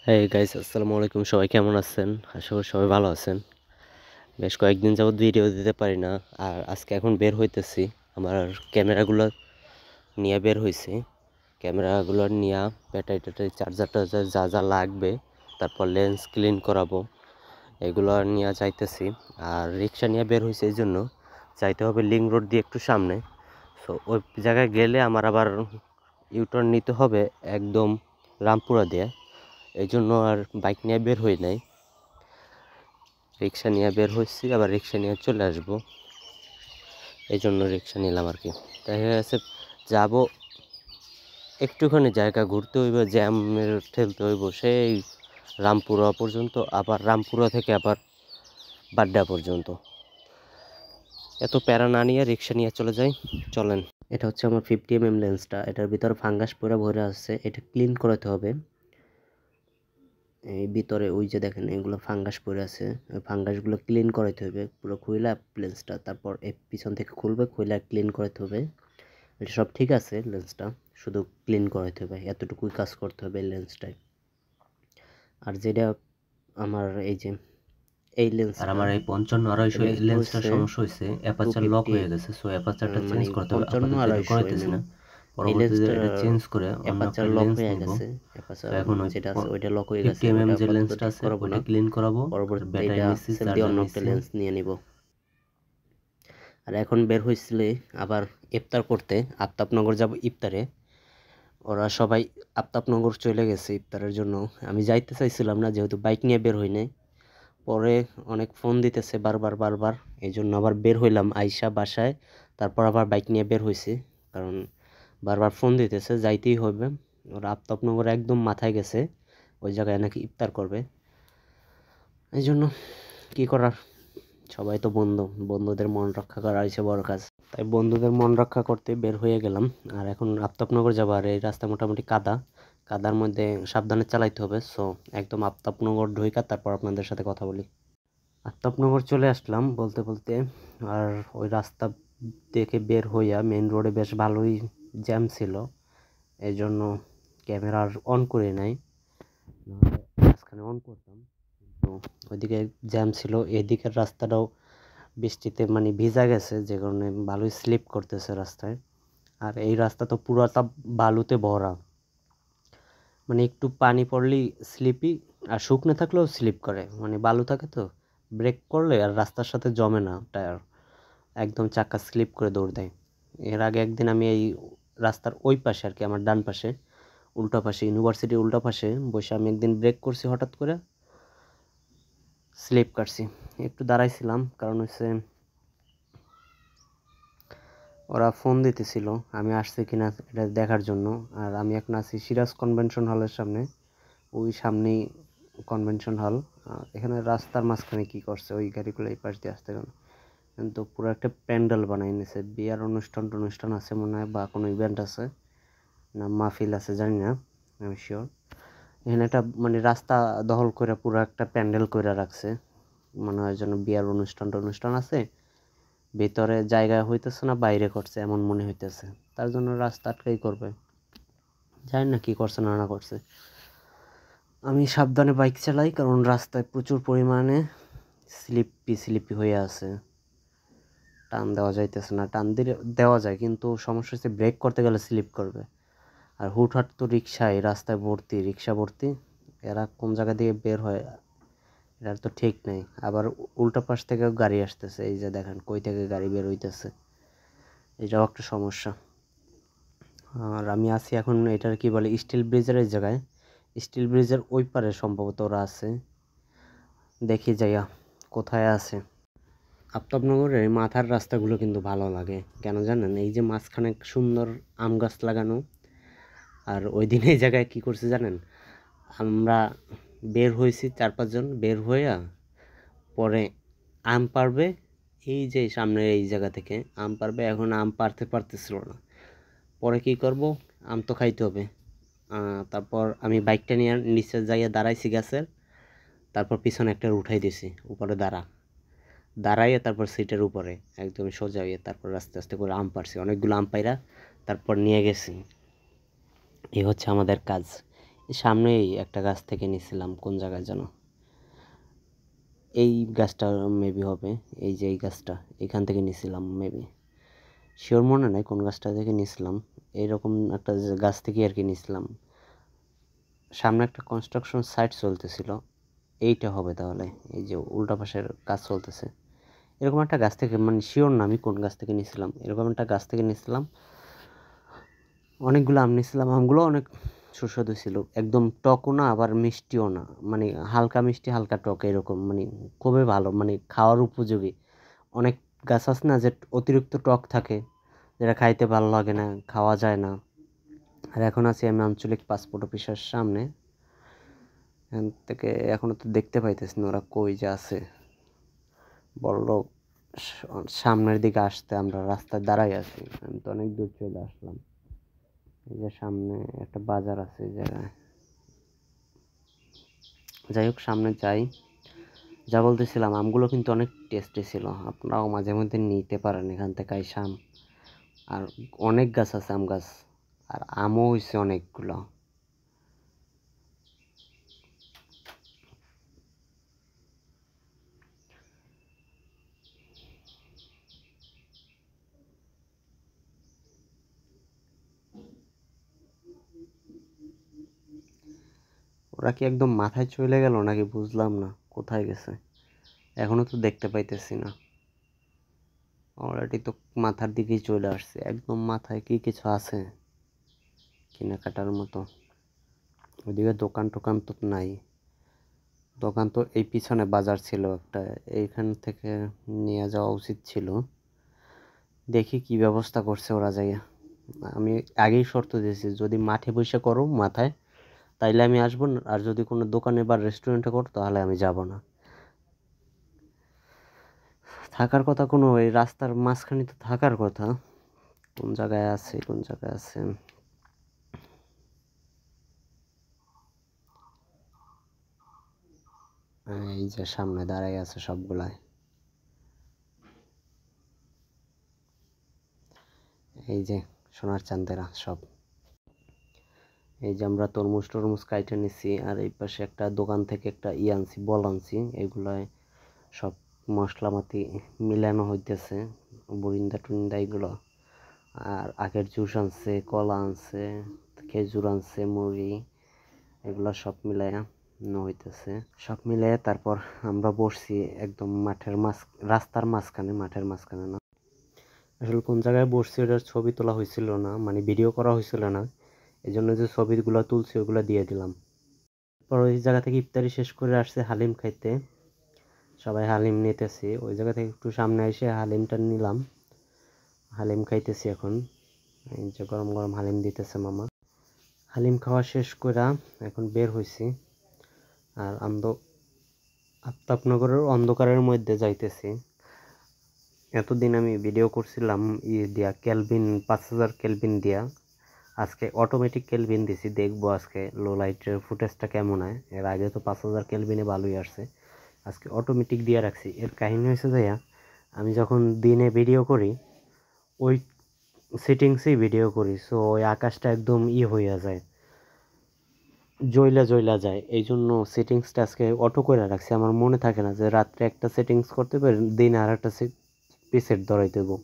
হ্যাঁ গাইস, আসসালামু আলাইকুম। সবাই কেমন আছেন? আশা করি সবাই ভালো আছেন। বেশ কয়েকদিন যাবত ভিডিও দিতে পারি না, আর আজকে এখন বের হইতেছি। আমার ক্যামেরাগুলো নিয়ে বের হয়েছি। ক্যামেরাগুলো নিয়ে ব্যাটারি ট্যাটারি চার্জার টার্জার যা যা লাগবে, তারপর লেন্স ক্লিন করাবো, এগুলো নিয়ে যাইতেছি। আর রিক্সা নিয়ে বের হয়েছে, এই জন্য যাইতে হবে লিংক রোড দিয়ে একটু সামনে। সো ওই জায়গায় গেলে আমার আবার ইউটার্ন নিতে হবে একদম রামপুরা দিয়ে। এই জন্য আর বাইক নিয়ে বের হই নাই, রিক্সা নিয়ে বের হয়েছি, আবার রিক্সা নিয়ে চলে আসবো। এই জন্য রিক্সা নিলাম আর কি। দেখা গেছে যাবো, একটুখানি জায়গা ঘুরতে হইব, জ্যামের ঠেলতে হইব সেই রামপুরা পর্যন্ত, আবার রামপুরা থেকে আবার বাড্ডা পর্যন্ত। এত প্যারা না নিয়ে রিক্সা নিয়ে চলে যাই, চলেন। এটা হচ্ছে আমার 50mm লেন্সটা, এটার ভিতরে ফাঙ্গাস পুরো ভরে আসছে, এটা ক্লিন করাতে হবে। এই ভিতরে ওই যে দেখেন এগুলো ফাঙ্গাস পড়ে আছে, ওই ফাঙ্গাসগুলো ক্লিন করাইতে হবে পুরো খুইলা লেন্সটা, তারপর এই পিছন থেকে খুলবে, খুইলা ক্লিন করাইতে হবে। এটা সব ঠিক আছে, লেন্সটা শুধু ক্লিন করাইতে হবে, এতটুকুই কাজ করতে হবে লেন্সটায়। আর যেটা আমার এই যে এই লেন্স, আর আমার এই 55-250 লেন্সটা সমস্যা হয়েছে, অ্যাপারচার লক হয়ে গেছে। সো অ্যাপারচারটা চেঞ্জ করতে হবে, আপাতত এটা করাইতেছি না, পরবর্তীতে এটা চেঞ্জ করে অন্য একটা লেন্স নিব। তো এখন ওই যেটা আছে ওইটা লক হয়ে গেছে, 50mm ওইটা যে আপাতত লেন্সটা ঠিক আছে করাবো ওইটা না, ক্লিন করাবো। পরবর্তীতে ব্যাটারি এটা নিচ্ছি, সেল দিয়ে চার্জার অন্য একটা নিচ্ছি। লেন্স নিয়ে নিব। আর এখন বের হয়েছিলে আবার ইফতার করতে, আফতাবনগর যাব ইফতারে। ওরা সবাই আফতাবনগর চলে গেছে ইফতারের জন্য। আমি যাইতে চাইছিলাম না, যেহেতু বাইক নিয়ে বের হই নাই। পরে অনেক ফোন দিতেছে বারবার বারবার, এই জন্য আবার বের হইলাম আইসা বাসায়, তারপর আবার বাইক নিয়ে বের হয়েছি। কারণ বারবার ফোন দিতেছে, যাইতেই হবে। ওরা আফতাবনগর একদম মাথায় গেছে, ওই জায়গায় নাকি ইফতার করবে। এই জন্য কী করার, সবাই তো বন্ধু, বন্ধুদের মন রক্ষা করা হয়েছে বড় কাজ। তাই বন্ধুদের মন রক্ষা করতে বের হয়ে গেলাম। আর এখন আফতাবনগর যাবো, আর এই রাস্তা মোটামুটি কাদা, কাদার মধ্যে সাবধানে চালাইতে হবে। সো একদম আফতাবনগর ঢুইকা তারপর আপনাদের সাথে কথা বলি। আফতাবনগর চলে আসলাম বলতে বলতে। আর ওই রাস্তা দেখে বের হইয়া মেন রোডে বেশ ভালোই জ্যাম ছিল, এই জন্য ক্যামেরা আর অন করে নাই, নাহলে মাঝখানে অন করতাম। কিন্তু ওইদিকে জ্যাম ছিল, এদিকের রাস্তাটাও বৃষ্টিতে মানে ভিজা গেছে, যে কারণে ভালোই স্লিপ করতেছে রাস্তায়। আর এই রাস্তা তো পুরোটা বালুতে ভরা, মানে একটু পানি পড়লেই স্লিপই, আর শুকনো থাকলেও স্লিপ করে, মানে বালু থাকে তো, ব্রেক করলে আর রাস্তার সাথে জমে না টায়ার, একদম চাকা স্লিপ করে দৌড় দেয়। এর আগে একদিন আমি এই রাস্তার ওই পাশে আর কি, আমার ডান পাশে, উল্টা পাশে, ইউনিভার্সিটির উল্টা পাশে বসে আমি একদিন ব্রেক করছি, হঠাৎ করে স্লিপ কাটছি। একটু দাঁড়াইছিলাম, কারণ হচ্ছে ওরা ফোন দিতেছিল আমি আসছি কিনা এটা দেখার জন্য। আর আমি এখন আছি সিরাজ কনভেনশন হলের সামনে, ওই সামনেই কনভেনশন হল। এখানে রাস্তার মাঝখানে কি করছে, ওই গাড়িগুলো এই পাশ দিয়ে আসতে কেন, কিন্তু পুরো একটা প্যান্ডেল বানাই নিছে, বিয়ার অনুষ্ঠান আছে মনে হয়, বা কোনো ইভেন্ট আছে, না মাহফিল আছে জানি না, আমি শিওর। এখানে একটা মানে রাস্তা দখল করে পুরো একটা প্যান্ডেল করে রাখছে, মনে হয় যেন বিয়ার অনুষ্ঠান আছে, ভিতরে জায়গা হইতেছে না, বাইরে করছে এমন মনে হইতেছে, তার জন্য রাস্তা আটকাই করবে, জানি না কি করছে না করছে। আমি সাবধানে বাইক চালাই, কারণ রাস্তায় প্রচুর পরিমাণে স্লিপি হয়ে আছে, টান দেওয়া যাইতেছে না, টান দিলে দেওয়া যায় কিন্তু সমস্যা হচ্ছে ব্রেক করতে গেলে স্লিপ করবে। আর হুটহাট তো রিক্সায়, রাস্তায় ভর্তি রিক্সা ভর্তি, এরা কোন জায়গা দিয়ে বের হয় এটার তো ঠিক নেই। আবার উল্টা পাশ থেকেও গাড়ি আসতেছে, এই যে দেখেন কই থেকে গাড়ি বের হইতেছে, এটাও একটা সমস্যা। আর আমি আছি এখন এটার কি বলে, স্টিল ব্রিজের এই জায়গায়, স্টিল ব্রিজের ওই পারে সম্ভবত ওরা আছে, দেখি যাইয়া কোথায় আছে। আফতাবনগরের মাথার রাস্তাগুলো কিন্তু ভালো লাগে, কেন জানেন, এই যে মাঝখানে সুন্দর আম গাছ লাগানো। আর ওই দিন এই জায়গায় কী করছে জানেন, আমরা বের হয়েছি 4-5 জন, বের হইয়া পরে আম পাড়বে, এই যে সামনের এই জায়গা থেকে আম পাড়বে, এখন আম পারতেছিল না, পরে কি করব, আম তো খাইতে হবে। তারপর আমি বাইকটা নিয়ে নিচে যাইয়া দাঁড়াইছি গাছের, তারপর পিছনে একটা উঠাই দিছি, উপরে দাঁড়াইয়া তারপর সিটের উপরে একদম সোজা হইয়া তারপর আস্তে আস্তে করে আম পাড়ছি, অনেকগুলো আম পাইরা তারপর নিয়ে গেছি। এই হচ্ছে আমাদের কাজ। সামনেই একটা গাছ থেকে নিছিলাম, কোন জায়গায় যেন, এই গাছটা মেবি হবে, এই যে এই গাছটা এখান থেকে নিছিলাম মেবি, শিওর মনে নাই কোন গাছটা থেকে নিছিলাম। এইরকম একটা গাছ থেকে আর কি নিছিলাম। সামনে একটা কনস্ট্রাকশন সাইট চলতেছিল, এইটা হবে তাহলে, এই যে উল্টা পাশের কাজ চলতেছে। এরকম একটা গাছ থেকে, মানে শিওর না আমি কোন গাছ থেকে নিছিলাম, এরকম একটা গাছ থেকে নিছিলাম। অনেকগুলো আম নিছিলাম, আমগুলো অনেক সুস্বাদু ছিল, একদম টকও না আবার মিষ্টিও না, মানে হালকা মিষ্টি হালকা টক এরকম, মানে খুবই ভালো, মানে খাওয়ার উপযোগী। অনেক গাছ আছে না যে অতিরিক্ত টক থাকে, যেটা খাইতে ভালো লাগে না, খাওয়া যায় না। আর এখন আছি আমি আঞ্চলিক পাসপোর্ট অফিসের সামনে, এখান থেকে এখনো তো দেখতে পাইতেছি না ওরা কই যে আছে। বললো সামনের দিকে আসতে, আমরা রাস্তায় দাঁড়াই আছি, আমি তো অনেক দূর চলে আসলাম। এই যে সামনে একটা বাজার আছে এই জায়গায়, যাই হোক সামনে যাই। যা বলতেছিলাম, আমগুলো কিন্তু অনেক টেস্টি ছিল, আপনারাও মাঝে মধ্যে নিতে পারেন এখান থেকে আইসা আম। আর অনেক গাছ আছে আম গাছ, আর আমও হয়েছে অনেকগুলো। ওরা কি একদম মাথায় চলে গেল নাকি বুঝলাম না, কোথায় গেছে এখনো তো দেখতে পাইতেছি না। অলরেডি তো মাথার দিকেই চলে আসছে, একদম মাথায় কি কিছু আছে কেনাকাটার মতো? ওইদিকে দোকান টোকান তো নাই, দোকান তো এই পিছনে বাজার ছিল একটা, এইখান থেকে নিয়ে যাওয়া উচিত ছিল। দেখি কি ব্যবস্থা করছে ওরা যাইয়া। আমি আগেই শর্ত দিয়েছি, যদি মাঠে বসে করো মাথায় তাইলে আমি আসবো না, আর যদি কোনো দোকানে বা রেস্টুরেন্টে করো তাহলে আমি যাব না। থাকার কথা কোনো, এই রাস্তার মাঝখানে তো থাকার কথা, কোন জায়গায় আছে কোন জায়গায় আছে। এই যে সামনে দাঁড়াই আছে সবগুলাই, এই যে সোনার চান্দেরা সব। এই যে আমরা তরমুজ টরমুজ কাইটে নিছি, আর এই পাশে একটা দোকান থেকে একটা আনছি, বল আনছি, এগুলায় সব মশলাপাতি মিলানো হইতেছে, বরিন্দা টুরিন্দা এগুলো। আর আগের জুস আনছে, কলা আনছে, খেজুর আনছে, মুড়ি, এগুলো সব মিলাইয়া হইতেছে। সব মিলাইয়া তারপর আমরা বসছি একদম রাস্তার মাঝখানে, মাঠের মাঝখানে না, আসলে কোন জায়গায় বসছি ওটার ছবি তোলা হয়েছিল না, মানে ভিডিও করা হয়েছিল না, এই জন্য যে ছবিগুলো তুলছি ওগুলো দিয়ে দিলাম। পর ওই জায়গা থেকে ইফতারি শেষ করে আসছে হালিম খাইতে, সবাই হালিম নিতেছি, ওই জায়গা থেকে একটু সামনে এসে হালিমটা নিলাম, হালিম খাইতেছি এখন। এই যে গরম গরম হালিম দিতেছে মামা। হালিম খাওয়া শেষ করে এখন বের হইছি, আর আফতাবনগরের অন্ধকারের মধ্যে যাইতেছি। এতদিন আমি ভিডিও করছিলাম দিয়া কেলভিন 5000 কেলভিন দিয়া, আজকে অটোমেটিক কেলভিন দিছি, দেখবো আজকে লো লাইটের ফুটেজটা কেমন হয়। এর আগে তো 5000 কেলভিনে ভালোই আসছে, আজকে অটোমেটিক দিয়ে রাখছি। এর কাহিনী হয়েছে যাইয়া, আমি যখন দিনে ভিডিও করি ওই সেটিংসেই ভিডিও করি, সো ওই আকাশটা একদম হইয়া যায়, জ্বইলা জ্বইলা যায়, এই জন্য সেটিংসটা আজকে অটো করে রাখছি। আমার মনে থাকে না যে রাত্রে একটা সেটিংস করতে পারি, দিনে আর একটা প্রিসেট ধরাইতে দেবো,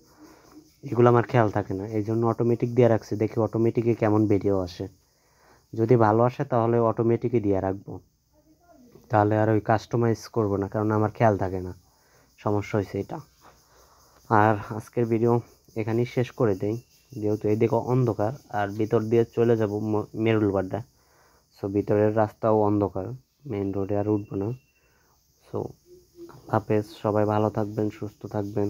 এগুলো আমার খেয়াল থাকে না, এই জন্য অটোমেটিক দিয়ে রাখছি, দেখি অটোমেটিকে কেমন ভিডিও আসে। যদি ভালো আসে তাহলে অটোমেটিকই দিয়ে রাখবো, তাহলে আর ওই কাস্টমাইজ করবো না, কারণ আমার খেয়াল থাকে না, সমস্যা হয়েছে এটা। আর আজকের ভিডিও এখানেই শেষ করে দেই, যেহেতু এইদিকে অন্ধকার, আর ভিতর দিয়ে চলে যাব মেরুলবাড্ডা, সো ভিতরের রাস্তাও অন্ধকার, মেইন রোডে আর উঠবো না। সো হাফেজ, সবাই ভালো থাকবেন, সুস্থ থাকবেন।